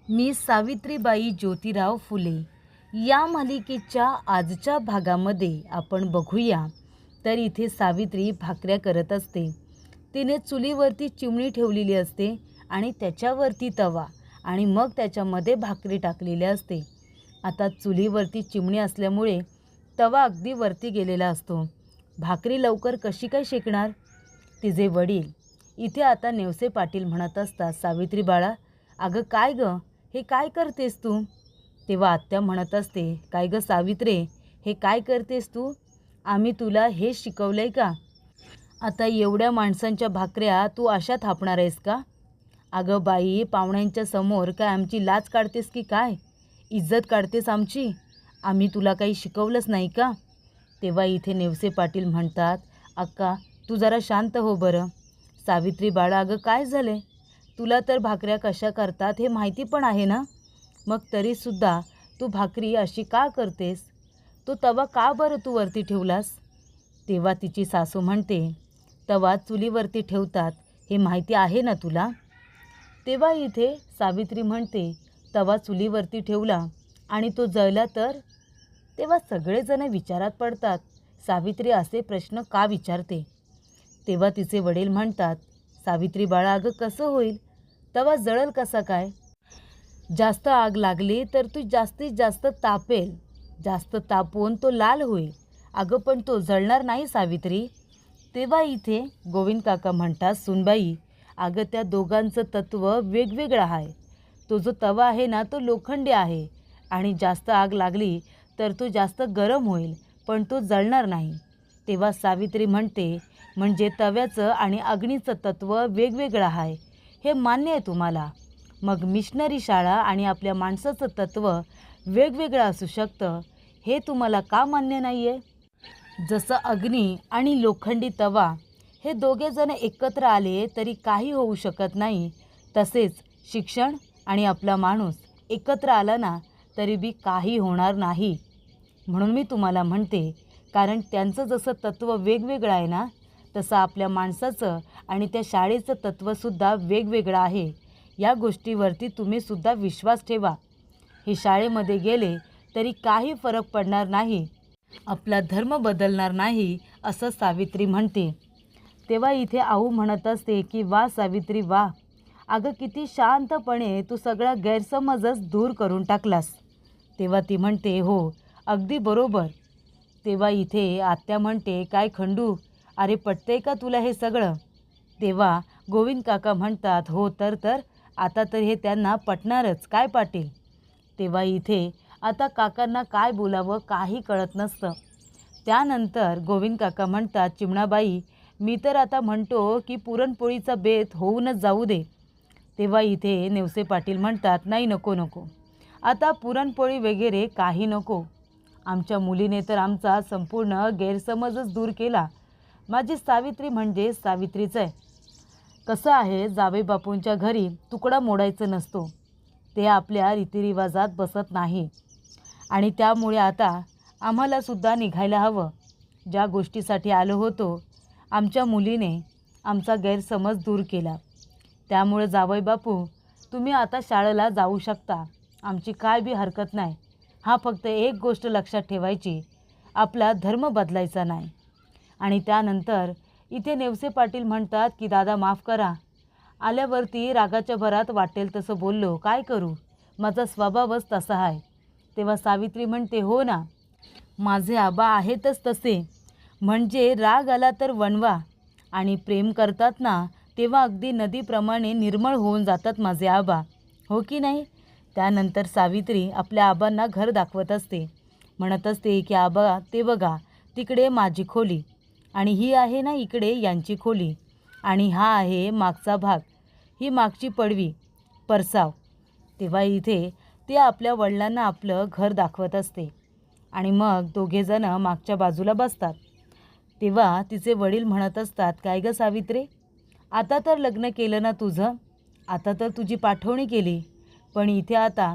मी सावित्रीबाई ज्योतिराव फुले या मालिकेच्या आजच्या भागामध्ये आपण बघूया तर इथे सावित्री भाकऱ्या करत असते. तिने चुलीवरती चिमणी ठेवलेली असते आणि त्याच्यावरती तवा आणि मग त्याच्यामध्ये भाकरी टाकलेली असते. आता चुलीवरती चिमणी असल्यामुळे तवा अगदी वरती गेलेला असतो. भाकरी लवकर कशी काय शेकणार? तिचे वडील इथे आता नेवसे पाटील म्हणत असतात, सावित्री बाळा, अगं काय गं, हे काय करतेस तू? तेव्हा आत्या म्हणत असते, काय गं सावित्रे, हे काय करतेस तू? आम्ही तुला हे शिकवलंय का? आता एवढ्या माणसांच्या भाकऱ्या तू अशा थापणार आहेस का? अगं बाई, पाहुण्यांच्या समोर काय आमची लाज काढतेस की काय? इज्जत काढतेस आमची? आम्ही तुला काही शिकवलंच नाही का? तेव्हा इथे नेवसे पाटील म्हणतात, अक्का तू जरा शांत हो बरं. सावित्री बाळा, अगं काय झाले? तुला तर भाकऱ्या कशा करतात हे माहिती पण आहे ना? मग तरीसुद्धा तू भाकरी अशी का करतेस? तो तवा का बरं तू वरती ठेवलास? तेव्हा तिची सासू म्हणते, तवा चुलीवरती ठेवतात हे माहिती आहे ना तुला? तेव्हा इथे सावित्री म्हणते, तवा चुलीवरती ठेवला आणि तो जळला तर? तेव्हा सगळेजण विचारात पडतात, सावित्री असे प्रश्न का विचारते? तेव्हा तिचे वडील म्हणतात, सावित्री बाळा, अगं कसं होईल? तवा जळल कसा काय? जास्त आग लागली तर तू जास्तीत जास्त तापेल, जास्त तापवून तो लाल होईल. अगं पण तो जळणार नाही सावित्री. तेव्हा इथे गोविंद काका म्हणतात, सुनबाई, अगं त्या दोघांचं तत्त्व वेगवेगळं आहे. तो जो तवा आहे ना तो लोखंडी आहे आणि जास्त आग लागली तर तो जास्त गरम होईल, पण तो जळणार नाही. तेव्हा सावित्री म्हणते, म्हणजे तव्याचं आणि अग्नीचं तत्त्व वेगवेगळं आहे, हे मान्य आहे तुम्हाला? मग मिशनरी शाळा आणि आपल्या माणसाचं तत्त्व वेगवेगळं असू शकतं, हे तुम्हाला का मान्य नाही आहे? जसं अग्नी आणि लोखंडी तवा हे दोघेजण एकत्र आले तरी काही होऊ शकत नाही, तसेच शिक्षण आणि आपला माणूस एकत्र आला ना तरी बी काही होणार नाही. म्हणून मी तुम्हाला म्हणते, कारण त्यांचं जसं तत्त्व वेगवेगळं आहे ना, तसं आपल्या माणसाचं आणि त्या शाळेचं तत्त्वसुद्धा वेगवेगळं आहे. या गोष्टीवरती तुम्हीसुद्धा विश्वास ठेवा. हे शाळेमध्ये गेले तरी काही फरक पडणार नाही, आपला धर्म बदलणार नाही, असं सावित्री म्हणते. तेव्हा इथे आऊ म्हणत असते की वा सावित्री वा, अगं किती शांतपणे तू सगळा गैरसमजच दूर करून टाकलास. तेव्हा ती म्हणते, हो अगदी बरोबर. तेव्हा इथे आत्या म्हणते, काय खंडू, अरे पटतंय का तुला हे सगळं? तेव्हा गोविंद काका म्हणतात, हो तर आता तर हे त्यांना पटणारच, काय पाटील? तेव्हा इथे आता काकांना काय बोलावं काही कळत नसतं. त्यानंतर गोविंद काका म्हणतात, चिमणाबाई, मी तर आता म्हणतो की पुरणपोळीचा बेत होऊनच जाऊ दे. तेव्हा इथे नेवसे पाटील म्हणतात, नाही नको नको, आता पुरणपोळी वगैरे काही नको. आमच्या मुलीने तर आमचा संपूर्ण गैरसमजच दूर केला. माझी सावित्री म्हणजे सावित्रीच आहे. कसं आहे, जावई बापूंच्या घरी तुकडा मोडायचा नसतो, ते आपल्या रीतिरिवाजात बसत नाही. आणि त्यामुळे आता आम्हालासुद्धा निघायला हवं. ज्या गोष्टीसाठी आलो होतो, आमच्या मुलीने आमचा गैरसमज दूर केला. त्यामुळे जावई बापू, तुम्ही आता शाळेला जाऊ शकता, आमची काय बी हरकत नाही. हा फक्त एक गोष्ट लक्षात ठेवायची, आपला धर्म बदलायचा नाही. आणि त्यानंतर इथे नेवसे पाटील म्हणतात की दादा माफ करा, आल्यावरती रागाच्या भरात वाटेल तसं बोललो, काय करू, माझा स्वभावच तसा आहे. तेव्हा सावित्री म्हणते, हो ना, माझे आबा आहेतच तसे, म्हणजे राग आला तर वणवा आणि प्रेम करतात ना तेव्हा अगदी नदीप्रमाणे निर्मळ होऊन जातात माझे आबा, हो की नाही? त्यानंतर सावित्री आपल्या आबांना घर दाखवत असते, म्हणत असते की आबा ते बघा, तिकडे माझी खोली आणि ही आहे ना इकडे यांची खोली आणि हा आहे मागचा भाग, ही मागची पडवी परसाव. तेव्हा इथे ते आपल्या वडिलांना आपलं घर दाखवत असते आणि मग दोघेजण मागच्या बाजूला बसतात. तेव्हा तिचे वडील म्हणत असतात, काय गं सावित्रे, आता तर लग्न केलं ना तुझं, आता तर तुझी पाठवणी केली, पण इथे आता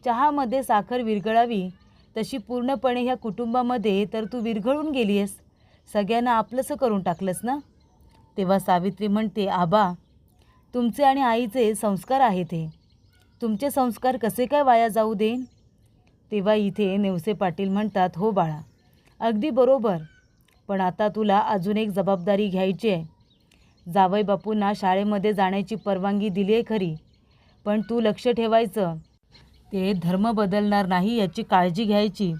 चहामध्ये साखर विरघळावी तशी पूर्णपणे ह्या कुटुंबामध्ये तर तू विरघळून गेली आहेस, सगळ्यांना आपलंसं करून टाकलंस ना? तेव्हा सावित्री म्हणते, आबा तुमचे आणि आईचे संस्कार आहेत हे, तुमचे संस्कार कसे काय वाया जाऊ देईन? तेव्हा इथे नेवसे पाटील म्हणतात, हो बाळा, अगदी बरोबर, पण आता तुला अजून एक जबाबदारी घ्यायची आहे. जावई बापूंना शाळेमध्ये जाण्याची परवानगी दिली आहे खरी, पण तू लक्ष ठेवायचं, ते धर्म बदलणार नाही याची काळजी घ्यायची.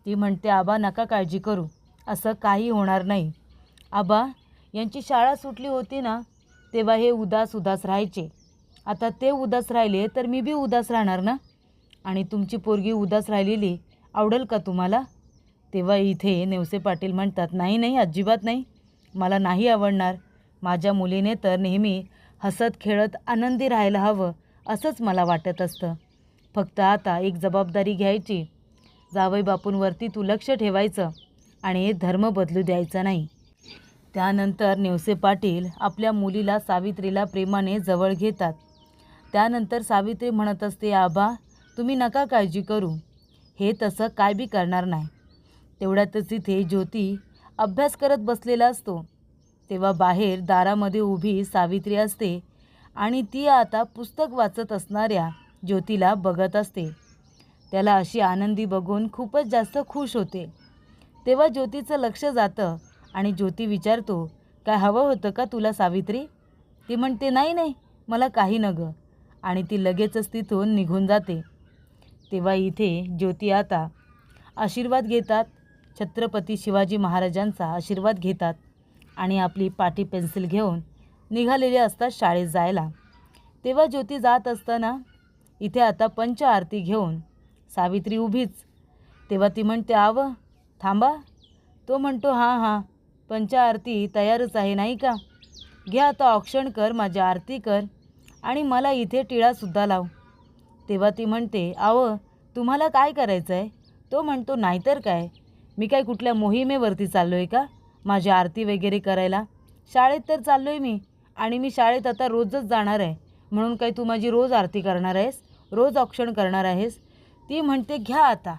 ती म्हणते, आबा नका काळजी करू, असं काही होणार नाही. आबा यांची शाळा सुटली होती ना, तेव्हा हे उदास उदास राहायचे. आता ते उदास राहिले तर मी बी उदास राहणार ना. आणि तुमची पोरगी उदास राहिलेली आवडेल का तुम्हाला? तेव्हा इथे नेवसे पाटील म्हणतात, नाही नाही, अजिबात नाही, मला नाही आवडणार. माझ्या मुलीने तर नेहमी हसत खेळत आनंदी राहायला हवं असंच मला वाटत असतं. फक्त आता एक जबाबदारी घ्यायची, जावई बापूंवरती तू लक्ष ठेवायचं आणि धर्म बदलू द्यायचा नाही. त्यानंतर नेवसे पाटील आपल्या मुलीला सावित्रीला प्रेमाने जवळ घेतात. त्यानंतर सावित्री म्हणत असते, आबा तुम्ही नका काळजी करू, हे तसं काय बी करणार नाही. तेवढ्यातच इथे ज्योती अभ्यास करत बसलेला असतो. तेव्हा बाहेर दारामध्ये उभी सावित्री असते आणि ती आता पुस्तक वाचत असणाऱ्या ज्योतीला बघत असते. त्याला अशी आनंदी बघून खूपच जास्त खुश होते. तेव्हा ज्योतीचं लक्ष जातं आणि ज्योती विचारतो, काय हवं होतं का तुला सावित्री? ती म्हणते, नाही नाही, मला काही नगं, आणि ती लगेचच तिथून निघून जाते. तेव्हा इथे ज्योती आता आशीर्वाद घेतात, छत्रपती शिवाजी महाराजांचा आशीर्वाद घेतात आणि आपली पाटी पेन्सिल घेऊन निघालेले असतात शाळेत जायला. तेव्हा ज्योती जात असताना इथे आता पंच आरती घेऊन सावित्री उभीच. तेव्हा ती म्हणते, आव थांबा. तो म्हणतो, हां हां, पंच आरती तयारच आहे नाही का, घ्या आता औक्षण कर, माझी आरती कर आणि मला इथे टिळासुद्धा लाव. तेव्हा ती म्हणते, आव तुम्हाला काय करायचं आहे? तो म्हणतो, नाहीतर काय, मी काय कुठल्या मोहिमेवरती चाललो आहे का माझी आरती वगैरे करायला? शाळेत तर चाललो आहे मी, आणि मी शाळेत आता रोजच जाणार आहे, म्हणून काय तू माझी रोज आरती करणार आहेस, रोज औक्षण करणार आहेस? ती म्हणते, घ्या आता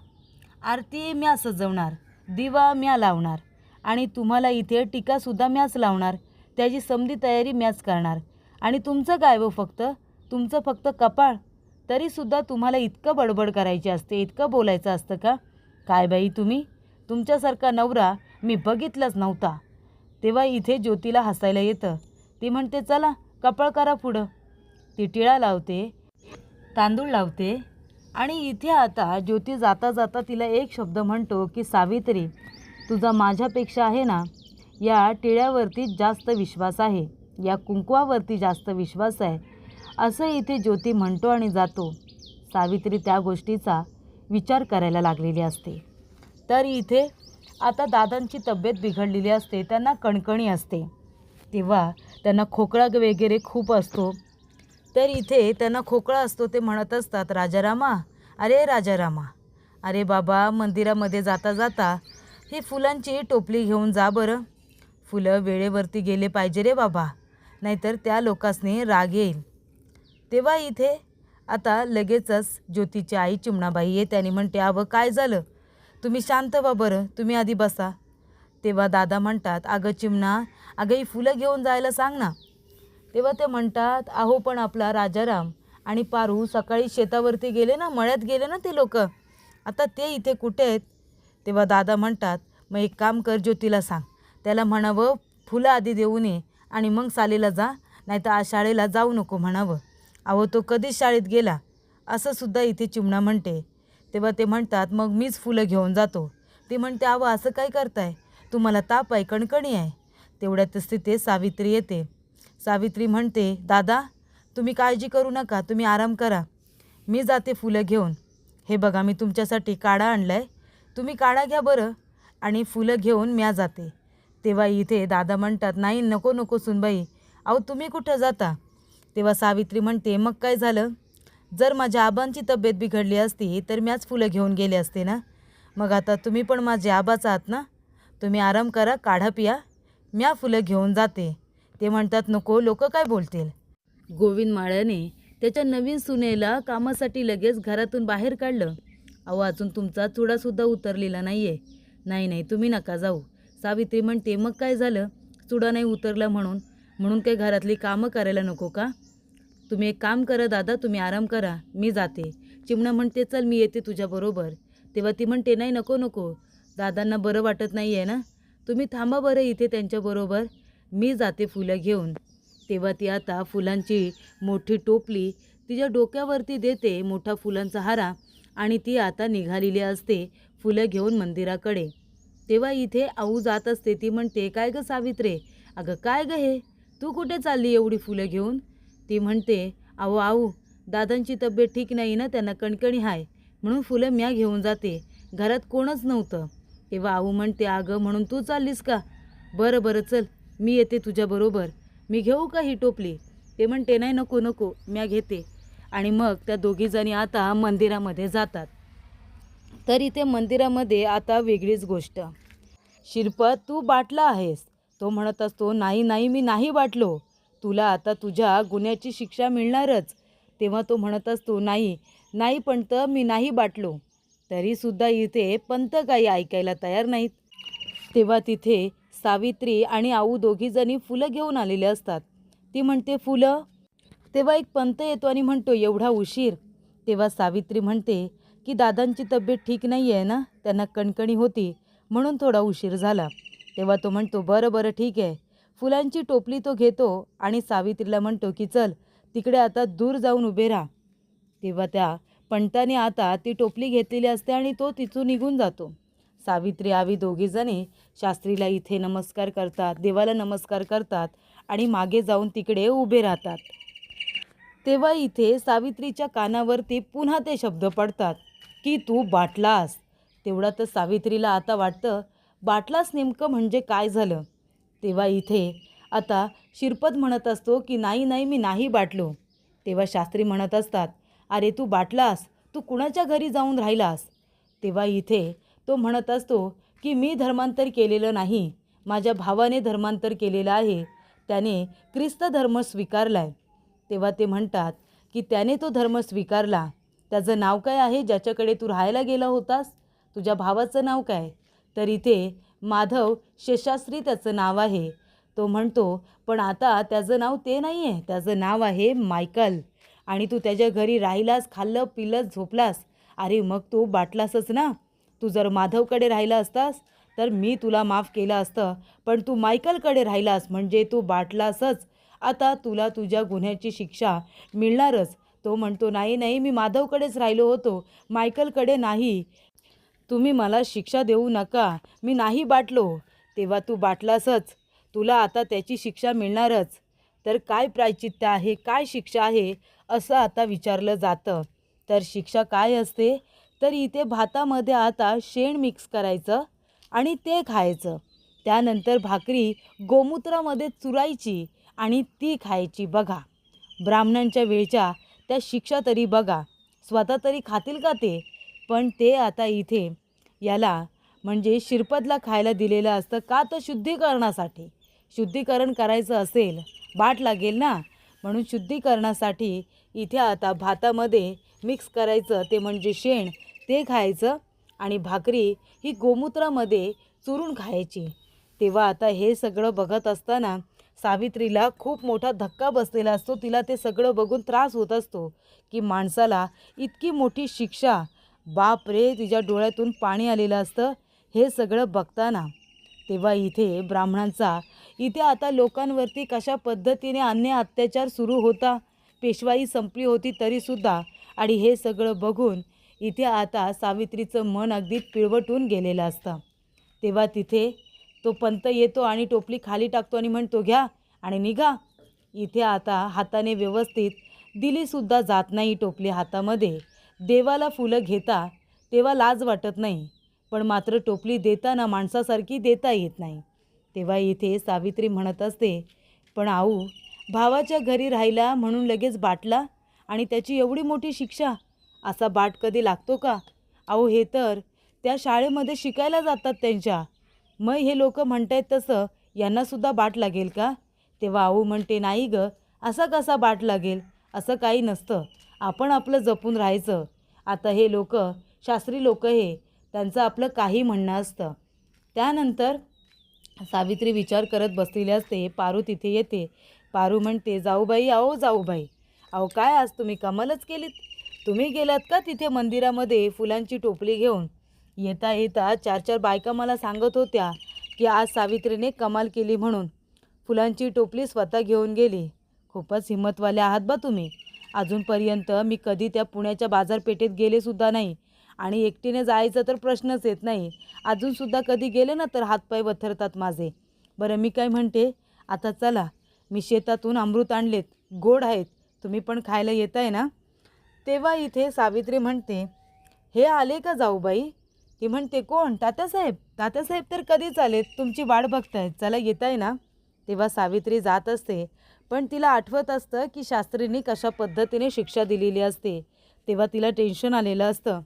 आरती म्या सजवणार, दिवा म्या लावणार आणि तुम्हाला इथे टीकासुद्धा म्याच लावणार, त्याची समधी तयारी म्याच करणार. आणि तुमचं काय हो, तुमचं फक्त कपाळ, तरीसुद्धा तुम्हाला इतकं बडबड करायची असते, इतकं बोलायचं असतं का? काय बाई तुम्ही, तुमच्यासारखा नवरा मी बघितलाच नव्हता. तेव्हा इथे ज्योतीला हसायला येतं. ती म्हणते, चला कपाळ करा पुढं. ती टिळा लावते, तांदूळ लावते आणि इथे आता ज्योती जाता जाता तिला एक शब्द म्हणतो की, सावित्री तुझा माझ्यापेक्षा आहे ना या टिळ्यावरती जास्त विश्वास आहे, या कुंकवावरती जास्त विश्वास आहे, असं इथे ज्योती म्हणतो आणि जातो. सावित्री त्या गोष्टीचा विचार करायला लागलेली असते. तर इथे आता दादांची तब्येत बिघडलेली असते, त्यांना कणकणी असते. तेव्हा त्यांना खोकला वगैरे खूप असतो. तर इथे त्यांना खोकला असतो. ते म्हणत असतात, राजारामा, अरे राजारामा, अरे बाबा मंदिरामध्ये जाता जाता ही फुलांची टोपली घेऊन जा बरं. फुलं वेळेवरती गेले पाहिजे रे बाबा, नाहीतर त्या लोकांनी राग येईल. तेव्हा इथे आता लगेचच ज्योतीची आई चिमणाबाई येते आणि म्हणते, अवं काय झालं, तुम्ही शांत व्हा बरं, तुम्ही आधी बसा. तेव्हा दादा म्हणतात, अगं चिमणा, अगं ही फुलं घेऊन जायला सांग ना. तेव्हा ते म्हणतात, अहो पण आपला राजाराम आणि पारू सकाळी शेतावरती गेले ना, मळ्यात गेले ना ते लोक, आता ते इथे कुठे आहेत? तेव्हा दादा म्हणतात, मग एक काम कर, ज्योतीला सांग, त्याला म्हणावं फुलं आधी देऊ नये आणि मग शाळेला जा, नाही तर आज शाळेला जाऊ नको म्हणावं. अहो तो कधीच शाळेत गेला, असं सुद्धा इथे चिमणा म्हणते. तेव्हा ते म्हणतात, मग मीच फुलं घेऊन जातो. ते म्हणते, अहो असं काय करताय, तुम्हाला ताप आहे, कणकणी आहे. तेवढ्यातच तिथे सावित्री येते. सावित्री म्हणते, दादा तुम्ही काळजी करू नका, तुम्ही आराम करा, मी जाते फुलं घेऊन. हे बघा मी तुमच्यासाठी काढा आणला आहे, तुम्ही काढा घ्या बरं, आणि फुलं घेऊन म्या जाते. तेव्हा इथे दादा म्हणतात, नाही नको नको सुनबाई, अहो तुम्ही कुठं जाता? तेव्हा सावित्री म्हणते, मग काय झालं, जर माझ्या आबांची तब्येत बिघडली असती तर म्याच फुलं घेऊन गेले असते ना. मग आता तुम्ही पण माझे आबाच आहात ना, तुम्ही आराम करा, काढा पिया, म्या फुलं घेऊन जाते. ते म्हणतात, नको, लोक काय बोलतील. गोविंद माळ्याने त्याच्या नवीन सुनेला कामासाठी लगेच घरातून बाहेर काढलं. अहो अजून तुमचा चुडासुद्धा उतरलेला नाही आहे. नाही नाही, तुम्ही नका जाऊ. सावित्री म्हणते, मग काय झालं, चुडा नाही उतरला म्हणून काही घरातली कामं करायला नको का? तुम्ही एक काम करा दादा, तुम्ही आराम करा, मी जाते. चिमणा म्हणते चल मी येते तुझ्याबरोबर. तेव्हा ती म्हणते नाही नको नको, दादांना बरं वाटत नाही आहे ना, तुम्ही थांबा बरं इथे त्यांच्याबरोबर, मी जाते फुलं घेऊन. तेव्हा ती आता फुलांची मोठी टोपली तिच्या डोक्यावरती देते, मोठा फुलांचा हारा, आणि ती आता निघालेली असते फुलं घेऊन मंदिराकडे. तेव्हा इथे आऊ जात असते. ती म्हणते काय गं सावित्रे, अगं काय गं हे, तू कुठे चालली एवढी फुलं घेऊन? ती म्हणते अहो आऊ, दादांची तब्येत ठीक नाही ना, त्यांना कणकणी आहे, म्हणून फुलं म्या घेऊन जाते, घरात कोणच नव्हतं. तेव्हा आऊ म्हणते अगं म्हणून तू चाललीस का, बरं बरं चल मी येते तुझ्याबरोबर, मी घेऊ का ही टोपली? ते म्हणते नाही नको नको, म्या घेते. आणि मग त्या दोघीजणी आता मंदिरामध्ये जातात. तर इथे मंदिरामध्ये आता वेगळीच गोष्ट. शिरपत तू बाटला आहेस, तो म्हणत असतो नाही नाही मी नाही बाटलो, तुला आता तुझ्या गुन्ह्याची शिक्षा मिळणारच. तेव्हा तो म्हणत असतो नाही नाही पंत, मी नाही बाटलो. तरीसुद्धा इथे पंत काही ऐकायला तयार नाहीत. तेव्हा तिथे सावित्री आणि आऊ दोघीजणी फुलं घेऊन आलेले असतात. ती म्हणते फुलं. तेव्हा एक पंत येतो आणि म्हणतो एवढा उशीर? तेव्हा सावित्री म्हणते की दादांची तब्येत ठीक नाही आहे ना, त्यांना कणकणी होती म्हणून थोडा उशीर झाला. तेव्हा तो म्हणतो बरं बरं ठीक आहे. फुलांची टोपली तो घेतो आणि सावित्रीला म्हणतो की चल तिकडे आता दूर जाऊन उभे राहा. तेव्हा त्या पंताने आता ती टोपली घेतलेली असते आणि तो तिथून निघून जातो. सावित्री आवी दोघीजणी शास्त्रीला इथे नमस्कार करतात, देवाला नमस्कार करतात आणि मागे जाऊन तिकडे उभे राहतात. तेव्हा इथे सावित्रीच्या कानावरती पुन्हा ते शब्द पडतात की तू बाटलास. तेवढा तर सावित्रीला आता वाटतं बाटलास नेमकं म्हणजे काय झालं. तेव्हा इथे आता शिरपत म्हणत असतो की नाही नाही मी नाही बाटलो. तेव्हा शास्त्री म्हणत असतात अरे तू बाटलास, तू कुणाच्या घरी जाऊन राहिलास? तेव्हा इथे तो म्हणत असतो की मी धर्मांतर केलेलं नाही, माझ्या भावाने धर्मांतर केलेलं आहे, त्याने ख्रिस्त धर्म स्वीकारला आहे. तेव्हा ते म्हणतात की त्याने तो धर्म स्वीकारला, त्याचं नाव काय आहे ज्याच्याकडे तू राहायला गेला होतास, तुझ्या भावाचं नाव काय? तर इथे माधव शेषास्त्री त्याचं नाव आहे. तो म्हणतो पण आता त्याचं नाव ते नाही आहे, त्याचं नाव आहे मायकल, आणि तू त्याच्या घरी राहिलास, खाल्लं पिलं झोपलास, अरे मग तू बाटलासच ना. तू जर माधवकडे राहिला असतास तर मी तुला माफ केलं असतं, पण तू मायकलकडे राहिलास म्हणजे तू बाटलासच. आता तुला तुझ्या गुन्ह्याची शिक्षा मिळणारच. तो म्हणतो नाही नाही मी माधवकडेच राहिलो होतो, मायकलकडे नाही, तुम्ही मला शिक्षा देऊ नका, मी नाही बाटलो. तेव्हा तू बाटलासच, तुला आता त्याची शिक्षा मिळणारच. तर काय प्रायचित्त आहे, काय शिक्षा आहे असं आता विचारलं जातं. तर शिक्षा काय असते, तर इथे भातामध्ये आता शेण मिक्स करायचं आणि ते खायचं. त्यानंतर भाकरी गोमूत्रामध्ये चुरायची आणि ती खायची. बघा ब्राह्मणांच्या वेळच्या त्या शिक्षा तरी बघा, स्वतः तरी खातील का ते? पण ते आता इथे याला म्हणजे शिरपतला खायला दिलेलं असतं का, तर शुद्धीकरणासाठी. शुद्धीकरण करायचं असेल, बाट लागेल ना, म्हणून शुद्धीकरणासाठी इथे आता भातामध्ये मिक्स करायचं ते म्हणजे शेण, ते खायचं आणि भाकरी ही गोमूत्रामध्ये चुरून खायची. तेव्हा आता हे सगळं बघत असताना सावित्रीला खूप मोठा धक्का बसलेला असतो. तिला ते सगळं बघून त्रास होत असतो की माणसाला इतकी मोठी शिक्षा, बाप रे, तिच्या डोळ्यातून पाणी आलेलं असतं हे सगळं बघताना. तेव्हा इथे ब्राह्मणांचा इथे आता लोकांवरती कशा पद्धतीने अन्याय अत्याचार सुरू होता, पेशवाई संपली होती तरीसुद्धा, आणि हे सगळं बघून इथे आता सावित्रीचं मन अगदी पिळवटून गेलेलं असतं. तेव्हा तिथे तो पंत येतो आणि टोपली खाली टाकतो आणि म्हणतो घ्या आणि निघा. इथे आता हाताने व्यवस्थित दिलीसुद्धा जात नाही टोपली हातामध्ये. देवाला फुलं घेता तेव्हा लाज वाटत नाही, पण मात्र टोपली देताना माणसासारखी देता येत नाही. तेव्हा इथे सावित्री म्हणत असते पण आऊ, भावाच्या घरी राहिला म्हणून लगेच बाटला आणि त्याची एवढी मोठी शिक्षा, असा बाट कधी लागतो का? अहो हे तर त्या शाळेमध्ये शिकायला जातात त्यांच्या, मग हे लोक म्हणतायत तसं यांनासुद्धा बाट लागेल का? तेव्हा आऊ म्हणते नाही गं, असा कसा बाट लागेल, असं काही नसतं, आपण आपलं जपून राहायचं. आता हे लोक शास्त्री लोक हे त्यांचं आपलं काही म्हणणं असतं. त्यानंतर सावित्री विचार करत बसलेली असते. पारू तिथे येते. पारू म्हणते जाऊबाई, आओ जाऊबाई, अहो काय आज तुम्ही कमालच केलीत. तुम्ही गेलात का तिथे मंदिरामध्ये फुलांची टोपली घेऊन? येता येता 4-4 बायका मला सांगत होत्या की आज सावित्रीने कमाल केली म्हणून. फुलांची टोपली स्वतः घेऊन गेली. खूपच हिंमतवाले आहात बा तुम्ही. अजूनपर्यंत मी कधी त्या पुण्याच्या बाजारपेठेत गेलेसुद्धा नाही आणि एकटीने जायचं तर प्रश्नच येत नाही. अजूनसुद्धा कधी गेले ना तर हातपाय वथरतात माझे. बरं मी काय म्हणते, आता चला, मी शेतातून अमृत आणलेत, गोड आहेत, तुम्ही पण खायला येताय ना? तेव्हा इथे सावित्री म्हणते, हे आले का जाऊबाई? ती म्हणते, कोण? तात्यासाहेब? तात्यासाहेब तर कधीच आलेत, तुमची वाट बघतायत, चला येताय ना? तेव्हा सावित्री जात असते, पण तिला आठवत असतं की शास्त्रींनी कशा पद्धतीने शिक्षा दिलेली असते. तेव्हा तिला टेन्शन आलेलं असतं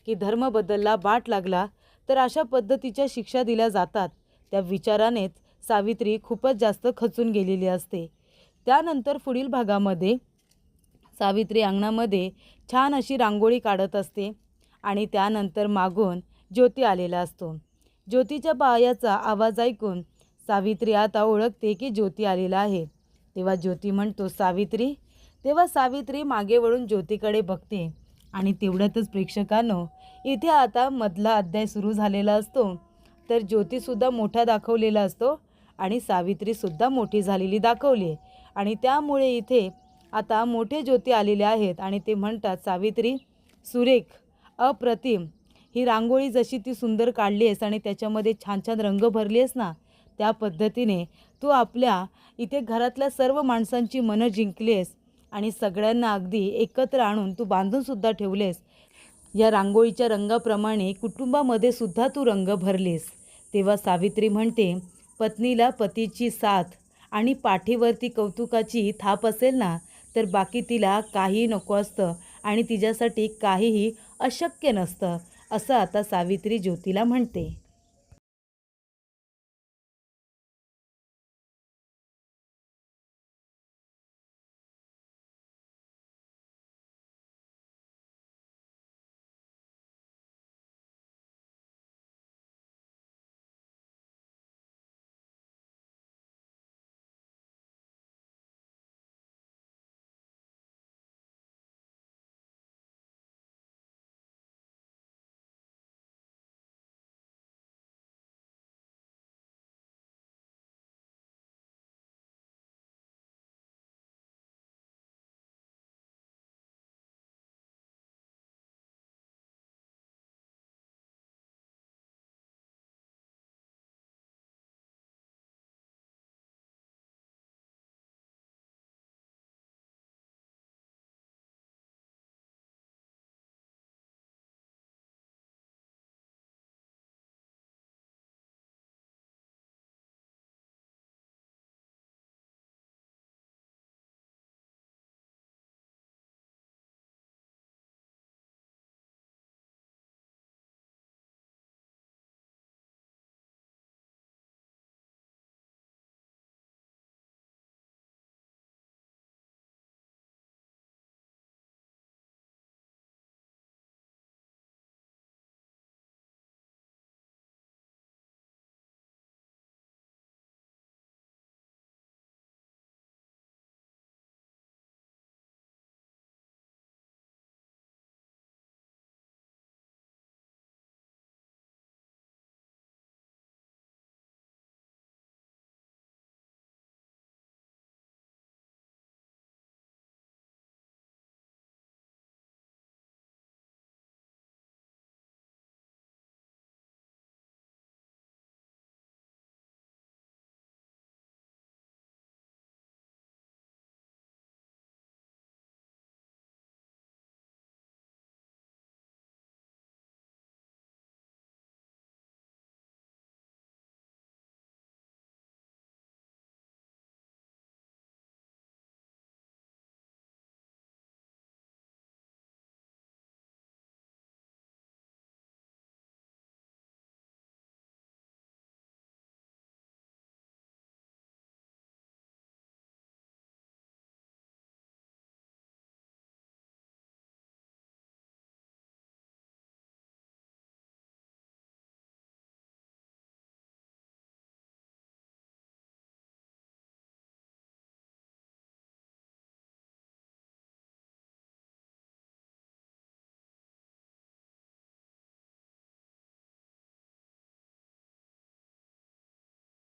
की धर्म बदलला, बाट लागला तर अशा पद्धतीच्या शिक्षा दिल्या जातात. त्या विचारानेच सावित्री खूपच जास्त खचून गेलेली असते. त्यानंतर पुढील भागामध्ये सावित्री अंगणामध्ये छान अशी रांगोळी काढत असते आणि त्यानंतर मागून ज्योती आलेला असतो. ज्योतीच्या पायाचा आवाज ऐकून सावित्री आता ओळखते की ज्योती आलेला आहे. तेव्हा ज्योती म्हणतो, सावित्री. तेव्हा सावित्री मागे वळून ज्योतीकडे बघते आणि तेवढ्यातच प्रेक्षकांनो, इथे आता मधला अध्याय सुरू झालेला असतो. तर ज्योतीसुद्धा मोठा दाखवलेला असतो आणि सावित्रीसुद्धा मोठी झालेली दाखवली आणि त्यामुळे इथे आता मोठे ज्योती आलेले आहेत आणि ते म्हणतात, सावित्री, सुरेख, अप्रतिम, ही रांगोळी जशी ती सुंदर काढली आहेस आणि त्याच्यामध्ये छान छान रंग भरली आहेस ना, त्या पद्धतीने तू आपल्या इथे घरातल्या सर्व माणसांची मनं जिंकली आहेस आणि सगळ्यांना अगदी एकत्र आणून तू बांधूनसुद्धा ठेवलेस. या रांगोळीच्या रंगाप्रमाणे कुटुंबामध्ये सुद्धा तू रंग भरलीस. तेव्हा सावित्री म्हणते, पत्नीला पतीची साथ आणि पाठीवरती कौतुकाची थाप असेल ना, तर बाकी तिला काही नको असतं आणि तिच्यासाठी काहीही अशक्य नसतं, असं आता सावित्री ज्योतीला म्हणते.